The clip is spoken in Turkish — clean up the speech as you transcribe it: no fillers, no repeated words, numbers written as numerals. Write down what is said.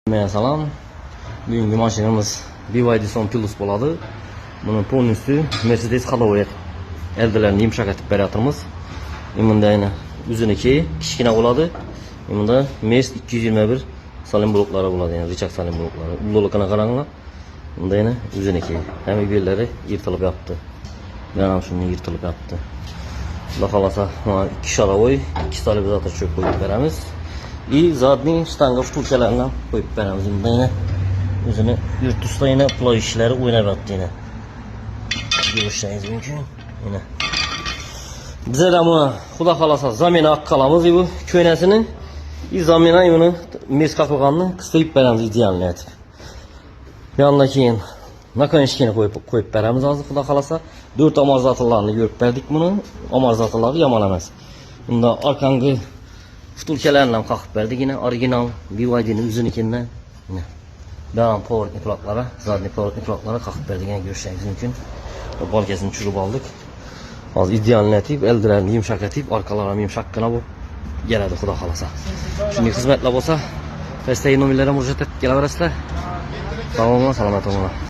Salam. Bugünkü maşinimiz BYD Son Plus boladı. Bunun polnüsü Mercedes Halovert eldelerini yumuşak etip beratımız. Bunda yine üzüneki kişkine boladı. Bunda MES 221 salim blokları boladı, yani Richard salim blokları. Ullulukuna karanlığa. Bunda yine üzüneki hem birleri yırtılıp yaptı. Ben şunu yırtılıp yaptı. Allah kalasa iki şaravoy, iki stabilizatör çöp koyup veremiz. İyi zadni stanga vtulkalarından koyup veremiz. Bunda yine üzünü yırtışta yine play işleri oynayacaktı yine. Görüşeceğiniz mümkün. Yine. Bize de buna Xuda kalasa zamena akkalamız bu köynesinin. Zamena bunu MES kapıganını kıstayıp veremiz idealini etip. Yanındaki yine nakan işkini koyup veremiz azı Xuda kalasa. 4 amorzatorlarını görüp verdik bunu. Amorzatorları yamanamaz. Bunda arkangı vtulkalarından kalkıp verdik yine orijinal BYD'nin üzünükinden. Yine. Beyan powerkni kulaklara, zadni powerkni kulaklara kalkıp verdik yine görüşeceğiniz mümkün. Balkesini çürüp aldık. Az idealini etip, eldilerini yumuşak etip, arkalarına yumuşakkına bu geledi Xuda kalasa. Şimdi hizmetle olsa, festeyi numilere müracaat et geleveresler. Sağ olun, selamet olun.